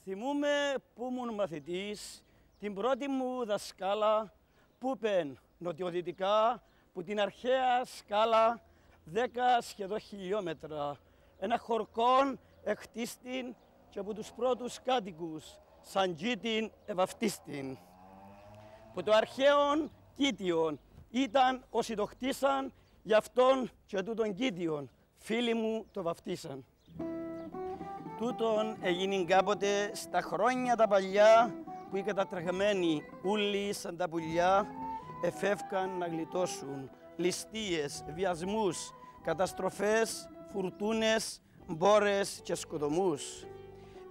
Θυμούμαι που ήμουν μαθητής, την πρώτη μου δασκάλα που είπε νοτιοδυτικά που την αρχαία σκάλα 10 σχεδόν χιλιόμετρα. Ένα χορκόν εκτίστην και από τους πρώτους κάτοικους σαν τζίτην ευαυτίστην. Που το αρχαίον Κίτιον ήταν όσοι το χτίσαν, γι' αυτόν και τούτον Κίτιον φίλοι μου το βαφτίσαν. Τούτον έγινε κάποτε στα χρόνια τα παλιά που οι κατατρεγμένοι ούλοι σαν τα πουλιά εφεύκαν να γλιτώσουν ληστείες, βιασμούς, καταστροφές, φουρτούνες, μπόρες και σκοτωμούς.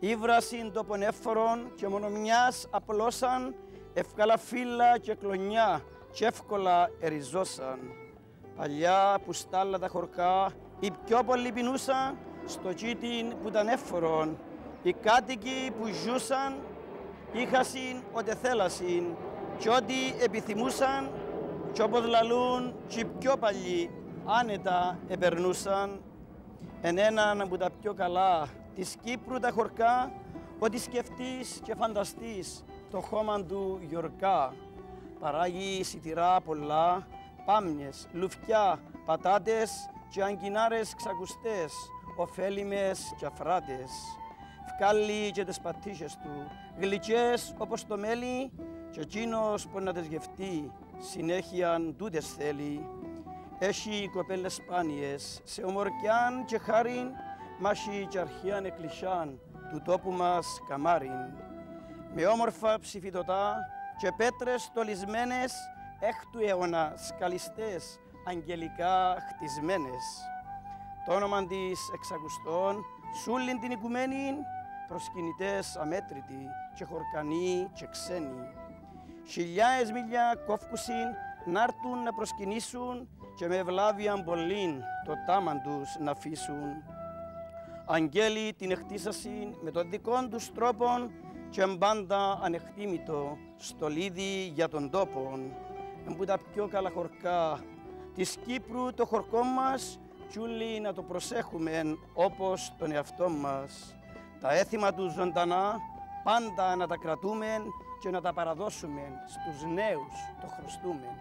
Ήβρασιν το πονέφορον και μόνο μιας απλώσαν, εύκολα φύλλα και κλονιά και εύκολα εριζώσαν. Παλιά που στ' άλλα τα χωρκά οι πιο πολλοί πεινούσαν στο τσίτιν που ήταν έφορον. Οι κάτοικοι που ζούσαν είχασιν ό,τι θέλασιν και ό,τι επιθυμούσαν και όπως λαλούν και οι πιο παλιοί άνετα επερνούσαν. Εν έναν από τα πιο καλά της Κύπρου τα χωρκά, ό,τι σκεφτείς και φανταστείς το χώμα του γιορκά. Παράγει σιτηρά πολλά, πάμνιες, λουφκιά, πατάτες και αγκινάρες ξακουστές, ωφέλιμες και αφράτες. Βγάλει και τις πατήσες του, γλυκές όπως το μέλι και εκείνος που να τις γευτεί, συνέχειαν τούτες θέλει. Έχει κοπέλες σπάνιες, σε ομορκιάν και χάριν, μάχει και αρχαίαν εκκλησιάν του τόπου μας καμάριν. Με όμορφα ψηφιδωτά και πέτρες στολισμένες, εκ του αιώνα σκαλιστές, αγγελικά χτισμένες. Το όνομα της εξακουστών, σούλην την οικουμένη, προσκυνητές αμέτρητοι και χορκανοί και ξένοι. Χιλιάες μίλια κόφκουσιν να'ρτουν να προσκυνήσουν και με ευλάβιαν πολλήν το τάμαν τους να αφήσουν. Αγγέλοι την εκτίσασιν με τον δικών τους τρόπον και μπάντα ανεκτήμητο στολίδι για τον τόπον. Εμπού τα πιο καλά χορκά της Κύπρου το χορκό μας κι ούλοι να το προσέχουμε όπως τον εαυτό μας. Τα έθιμα του ζωντανά πάντα να τα κρατούμε και να τα παραδώσουμε στους νέους το χρωστούμε.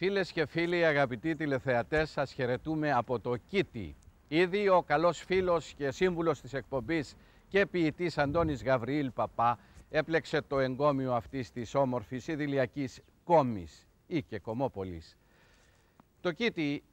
Φίλες και φίλοι, αγαπητοί τηλεθεατές, σας χαιρετούμε από το Κίτι. Ήδη ο καλός φίλος και σύμβουλος της εκπομπής και ποιητής Αντώνης Γαβριήλ Παπά έπλεξε το εγκόμιο αυτής της όμορφης ιδηλιακής Κόμης ή και Κομόπολης. Το Κίτι,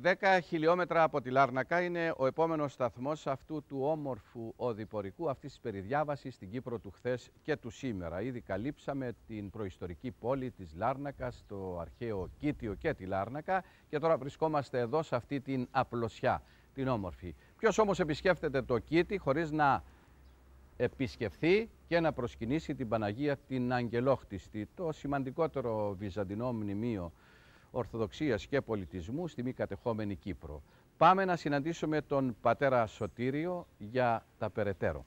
10 χιλιόμετρα από τη Λάρνακα, είναι ο επόμενος σταθμός αυτού του όμορφου οδηπορικού, αυτής της περιδιάβασης στην Κύπρο του χθες και του σήμερα. Ήδη καλύψαμε την προϊστορική πόλη της Λάρνακας, το αρχαίο Κίτιο και τη Λάρνακα και τώρα βρισκόμαστε εδώ σε αυτή την απλωσιά, την όμορφη. Ποιος όμως επισκέφτεται το Κίτι χωρίς να επισκεφθεί και να προσκυνήσει την Παναγία την Αγγελόχτιστη, το σημαντικότερο βυζαντινό μνημείο Ορθοδοξίας και πολιτισμού στη μη κατεχόμενη Κύπρο. Πάμε να συναντήσουμε τον πατέρα Σωτήριο για τα περαιτέρω.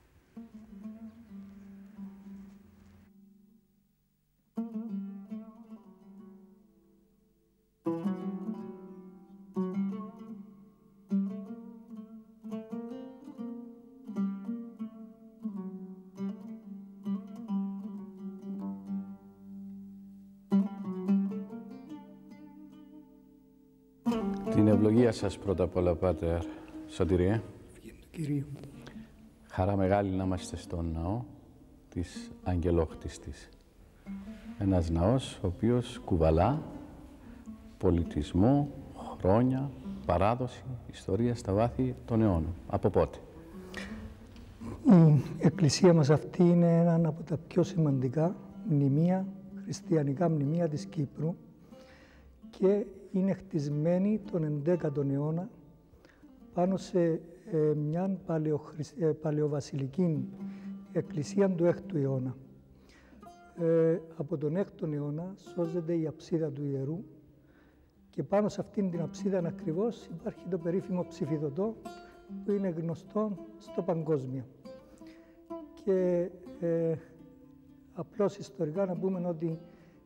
Την ευλογία σας πρώτα απ' όλα, Πάτερ Σωτηρία. Κύριε. Χαρά μεγάλη να είμαστε στον ναό της Αγγελόχτιστης. Ένας ναός ο οποίος κουβαλά πολιτισμό, χρόνια, παράδοση, ιστορία στα βάθη των αιώνων. Από πότε? Η εκκλησία μας αυτή είναι ένα από τα πιο σημαντικά μνημεία, χριστιανικά μνημεία της Κύπρου και είναι χτισμένη τον 11ο αιώνα πάνω σε μια παλαιοβασιλική εκκλησία του 6ου αιώνα. Από τον 6ο αιώνα σώζεται η αψίδα του ιερού και πάνω σε αυτήν την αψίδα ακριβώς υπάρχει το περίφημο ψηφιδωτό που είναι γνωστό στο παγκόσμιο. Και απλώς ιστορικά να πούμε ότι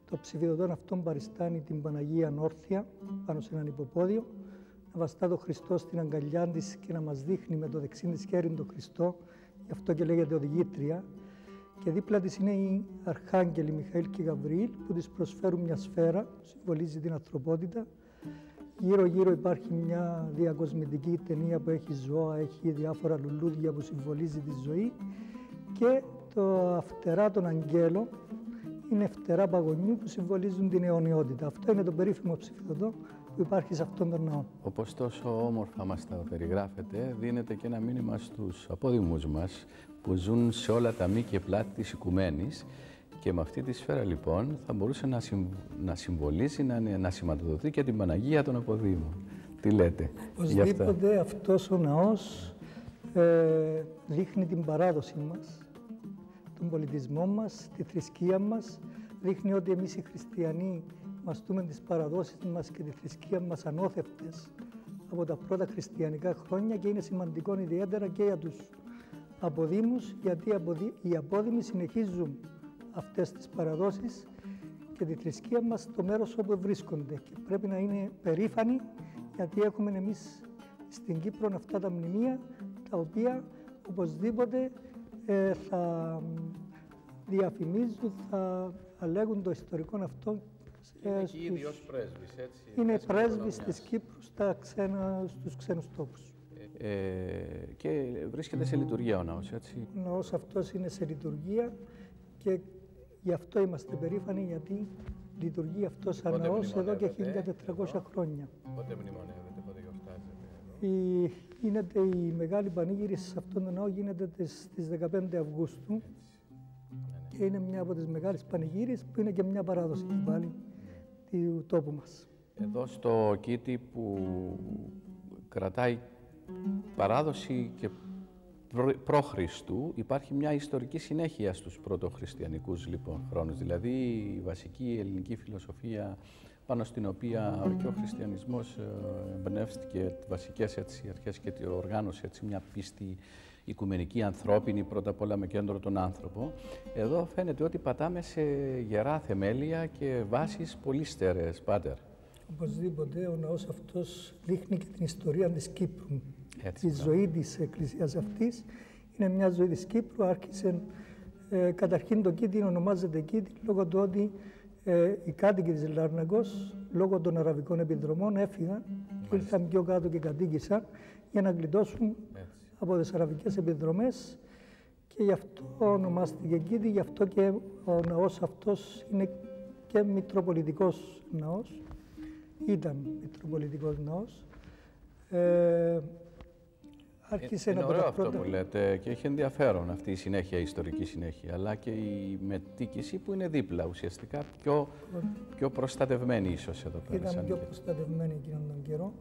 το ψηφιδωτόν αυτόν παριστάνει την Παναγία όρθια πάνω σε έναν υποπόδιο, να βαστά τον Χριστό στην αγκαλιά της και να μας δείχνει με το δεξί της χέρι τον Χριστό, γι' αυτό και λέγεται οδηγήτρια. Και δίπλα της είναι οι Αρχάγγελοι Μιχαήλ και Γαβριήλ που της προσφέρουν μια σφαίρα που συμβολίζει την ανθρωπότητα. Γύρω-γύρω υπάρχει μια διακοσμητική ταινία που έχει ζώα, έχει διάφορα λουλούδια που συμβολίζει τη ζωή και το φτερά των αγγέλων είναι φτερά παγωνιού που συμβολίζουν την αιωνιότητα. Αυτό είναι το περίφημο ψηφιδωτό που υπάρχει σε αυτόν τον ναό. Όπως τόσο όμορφα μας τα περιγράφετε, δίνεται και ένα μήνυμα στους απόδημους μας που ζουν σε όλα τα μήκη και πλάτη της οικουμένης και με αυτή τη σφαίρα λοιπόν θα μπορούσε να συμβολίζει, να σηματοδοθεί και την Παναγία των Αποδήμων. Τι λέτε γι' αυτά? Οπωσδήποτε αυτός ο ναός δείχνει την παράδοση μας, τον πολιτισμό μας, τη θρησκεία μας, δείχνει ότι εμείς οι χριστιανοί μαστούμε τις παραδόσεις μας και τη θρησκεία μας ανώθευτες από τα πρώτα χριστιανικά χρόνια και είναι σημαντικό ιδιαίτερα και για τους αποδήμους, γιατί οι απόδημοι συνεχίζουν αυτές τις παραδόσεις και τη θρησκεία μας στο μέρος όπου βρίσκονται και πρέπει να είναι περήφανοι γιατί έχουμε εμείς στην Κύπρο αυτά τα μνημεία τα οποία οπωσδήποτε θα διαφημίζουν, θα λέγουν το ιστορικό αυτό. Είναι και ήδη ως πρέσβης, έτσι. Είναι πρέσβης της Κύπρου στους ξένους τόπους. Και βρίσκεται σε λειτουργία ο ναός, έτσι. Ο ναός αυτός είναι σε λειτουργία και γι' αυτό είμαστε περήφανοι, γιατί λειτουργεί αυτός σαν ναός εδώ και 1400 χρόνια. Πότε μνημονεύετε, πότε γιορτάζετε? Γίνεται η μεγάλη πανήγυρη σε αυτόν τον ναό, γίνεται στις 15 Αυγούστου και είναι μια από τις μεγάλες πανηγύρες που είναι και μια παράδοση πάλι του τόπου μας. Εδώ στο Κίτι που κρατάει παράδοση και προ-Χριστού υπάρχει μια ιστορική συνέχεια στους πρωτοχριστιανικούς λοιπόν χρόνους. Δηλαδή η βασική ελληνική φιλοσοφία πάνω στην οποία και ο χριστιανισμός εμπνεύστηκε βασικές αρχές και οργάνωσε μια πίστη οικουμενική, ανθρώπινη, πρώτα απ' όλα με κέντρο τον άνθρωπο. Εδώ φαίνεται ότι πατάμε σε γερά θεμέλια και βάσεις πολύ στέρεες, Πάτερ. Οπωσδήποτε, ο ναός αυτός δείχνει και την ιστορία της Κύπρου. Έτσι, η ζωή της εκκλησίας αυτής είναι μια ζωή της Κύπρου. Άρχισε, καταρχήν το Κίτι ονομάζεται Κίτι λόγω του ότι οι κάτοικοι της Λάρναγκος, λόγω των αραβικών επιδρομών, έφυγαν και ήρθαν πιο κάτω και κατοίκησαν για να γλιτώσουν από τις αραβικές επιδρομές και γι' αυτό ονομάστηκε Κίτι, γι' αυτό και ο ναός αυτός είναι και μητροπολιτικός ναός. Ήταν μητροπολιτικός ναός. Είναι ωραίο αυτό που λέτε και έχει ενδιαφέρον αυτή η συνέχεια, η ιστορική συνέχεια, αλλά και η μετοίκηση που είναι δίπλα, ουσιαστικά πιο προστατευμένη ίσως εδώ πέρα. Ήταν πιο προστατευμένη εκείνον τον καιρό.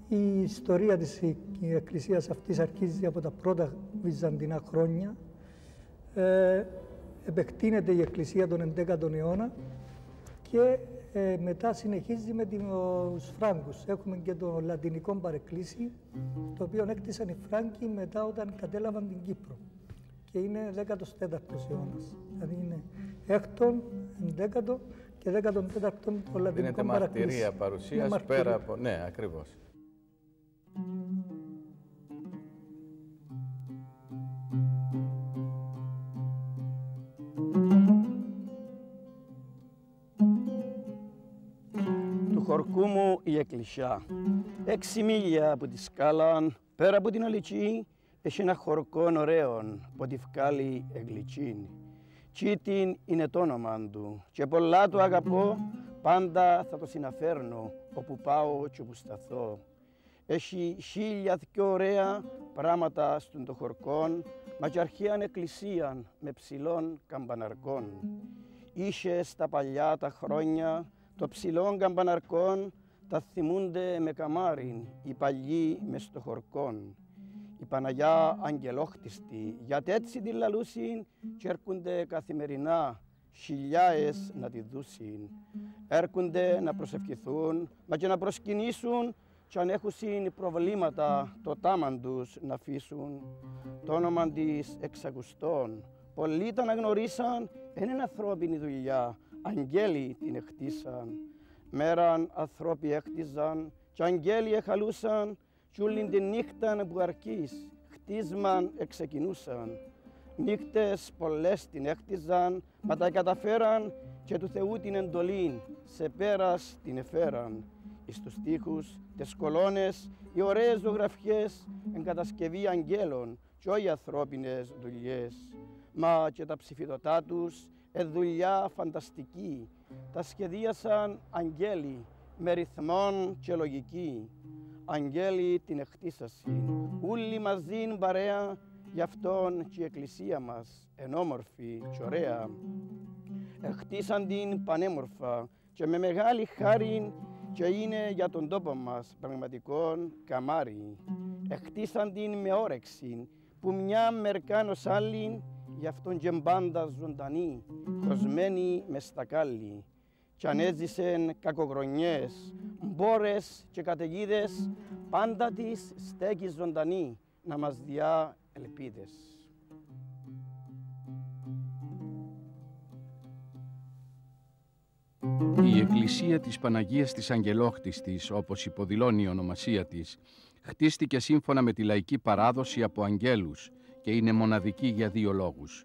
Η ιστορία της εκκλησίας αυτής αρχίζει από τα πρώτα βυζαντινά χρόνια. Επεκτείνεται η εκκλησία τον 11ο αιώνα και μετά συνεχίζει με τους Φράγκους. Έχουμε και το λατινικό παρεκκλήσι, το οποίο έκτισαν οι Φράγκοι μετά όταν κατέλαβαν την Κύπρο. Και είναι 14ο αιώνας. Δηλαδή είναι 6ο, 11ο και 14ο το λατινικό παρεκκλήσι. Είναι μαρτυρία παρουσίας πέρα από... Ναι, ακριβώς. Χορκού μου η εκκλησιά. 6 μίλια από τη σκάλα, πέρα από την Αλυτσή, έχει ένα χορκόν ωραίον, που τη βγάλει εγλυτσίν. Κίτιν είναι το όνομα του και πολλά το αγαπώ, πάντα θα το συναφέρνω, όπου πάω και όπου σταθώ. Έχει 1000 ωραία πράγματα στον το χορκόν, μα και αρχαίαν εκκλησίαν με ψηλών καμπαναρκών. Είχε στα παλιά τα χρόνια, το ψηλόν καμπαναρκόν τα θυμούνται με καμάριν, οι παλιοί μες στο χορκόν. Η Παναγιά αγγελόχτιστη, γιατί έτσι τη λαλούσιν και έρχονται καθημερινά χιλιάες να τη δούσιν. Έρχονται να προσευχηθούν, μα και να προσκυνήσουν και αν έχουν προβλήματα το τάμαν τους να αφήσουν, το όνομα της εξακουστών. Πολλοί τα αναγνωρίσαν, είναι ανθρώπινη δουλειά, αγγέλοι την εχτίσαν. Μέραν ανθρώποι έχτιζαν και αγγέλοι εχαλούσαν κι όλη τη νύχτα που αρκείς χτίσμαν εξεκινούσαν. Νύχτες πολλές την έχτιζαν, μα τα καταφέραν και του Θεού την εντολή σε πέρας την εφέραν. Εις τους τοίχους, τις κολόνες, οι ωραίες ζωγραφιές εν κατασκευή αγγέλων και όχι ανθρώπινες δουλειές. Μα και τα ψηφιδωτά τους δουλειά φανταστική, τα σχεδίασαν αγγέλοι με ρυθμόν και λογική. Αγγέλοι την εχτίσασιν, όλοι μαζίν παρέα, γι' αυτόν και η εκκλησία μας ενόμορφη και ωραία. Εχτίσαν την πανέμορφα και με μεγάλη χάρη και είναι για τον τόπο μας πραγματικόν καμάρι. Εχτίσαν την με όρεξη που μια μερκάνος άλλη, γι' αυτόν και μπάντα ζωντανή, χωσμένη με στακάλι. Κι αν έζησεν κακοχρονιές, μπόρες και καταιγίδες, πάντα της στέκει ζωντανή να μας διά ελπίδες. Η Εκκλησία της Παναγίας της Αγγελόχτιστης, όπως υποδηλώνει η ονομασία της, χτίστηκε σύμφωνα με τη λαϊκή παράδοση από αγγέλους και είναι μοναδική για δύο λόγους.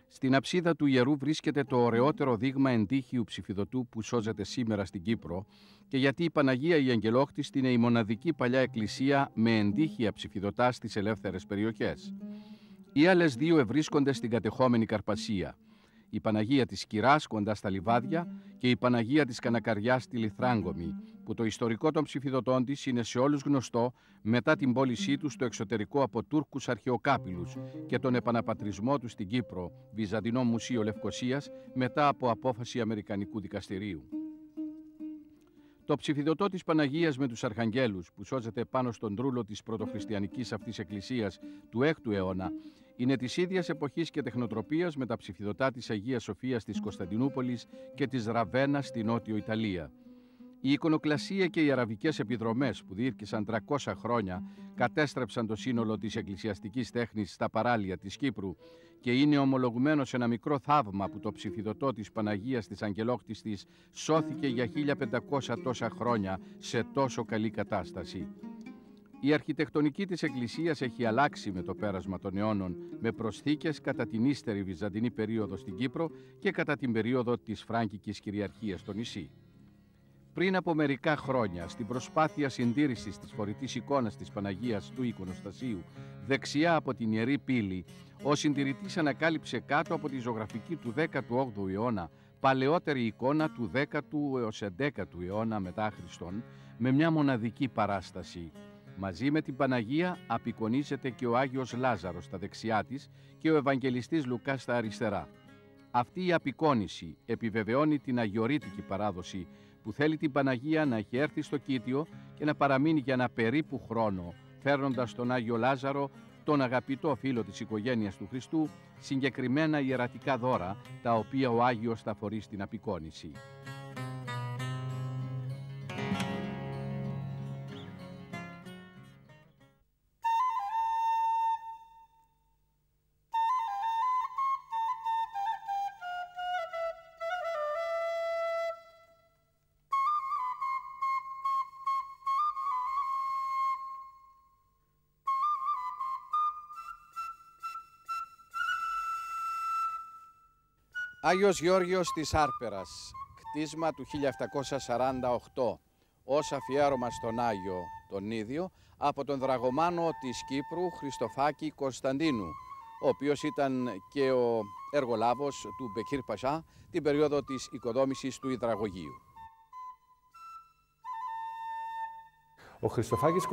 Στην αψίδα του ιερού βρίσκεται το ωραιότερο δείγμα εντύχιου ψηφιδωτού που σώζεται σήμερα στην Κύπρο και γιατί η Παναγία η Αγγελόχτιστη είναι η μοναδική παλιά εκκλησία με εντύχια ψηφιδωτά στις ελεύθερες περιοχές. Οι άλλες δύο ευρίσκονται στην κατεχόμενη Καρπασία. Η Παναγία της Κυράς κοντά στα Λιβάδια και η Παναγία της Κανακαριάς στη Λιθράγκομη, που το ιστορικό των ψηφιδωτών της είναι σε όλους γνωστό μετά την πώλησή του στο εξωτερικό από Τούρκους αρχαιοκάπηλους και τον επαναπατρισμό του στην Κύπρο, Βυζαντινό Μουσείο Λευκωσίας, μετά από απόφαση Αμερικανικού Δικαστηρίου. Το ψηφιδωτό της Παναγίας με τους Αρχαγγέλους, που σώζεται πάνω στον τρούλο της πρωτοχριστιανικής αυτής εκκλησίας του 6ου αιώνα, είναι της ίδιας εποχής και τεχνοτροπίας με τα ψηφιδωτά της Αγίας Σοφίας της Κωνσταντινούπολης και της Ραβένα στη Νότιο Ιταλία. Η εικονοκλασία και οι αραβικές επιδρομές που διήρκησαν 300 χρόνια κατέστρεψαν το σύνολο της εκκλησιαστικής τέχνης στα παράλια της Κύπρου και είναι ομολογουμένο σε ένα μικρό θαύμα που το ψηφιδωτό της Παναγίας της Αγγελόχτιστης σώθηκε για 1500 τόσα χρόνια σε τόσο καλή κατάσταση. Η αρχιτεκτονική της εκκλησίας έχει αλλάξει με το πέρασμα των αιώνων, με προσθήκες κατά την ύστερη βυζαντινή περίοδο στην Κύπρο και κατά την περίοδο της Φράγκικης κυριαρχίας στο νησί. Πριν από μερικά χρόνια, στην προσπάθεια συντήρησης της φορητής εικόνας της Παναγίας του Εικονοστασίου δεξιά από την Ιερή Πύλη, ο συντηρητής ανακάλυψε κάτω από τη ζωγραφική του 18ου αιώνα παλαιότερη εικόνα του 10ου έως 11ου αιώνα μετά Χριστόν, με μια μοναδική παράσταση. Μαζί με την Παναγία απεικονίζεται και ο Άγιος Λάζαρος στα δεξιά της και ο Ευαγγελιστής Λουκάς στα αριστερά. Αυτή η απεικόνιση επιβεβαιώνει την αγιορείτικη παράδοση που θέλει την Παναγία να έχει έρθει στο Κήτιο και να παραμείνει για ένα περίπου χρόνο, φέρνοντας τον Άγιο Λάζαρο, τον αγαπητό φίλο της οικογένειας του Χριστού, συγκεκριμένα ιερατικά δώρα, τα οποία ο Άγιος θα φορεί στην απεικόνιση. Άγιος Γεώργιος της Άρπερας, κτίσμα του 1748, ως αφιέρωμα στον Άγιο τον ίδιο, από τον δραγωμάνο της Κύπρου Χριστοφάκη Κωνσταντίνου, ο οποίος ήταν και ο εργολάβος του Μπεκίρ Πασά την περίοδο της οικοδόμησης του υδραγωγείου. Ο Χριστοφάκης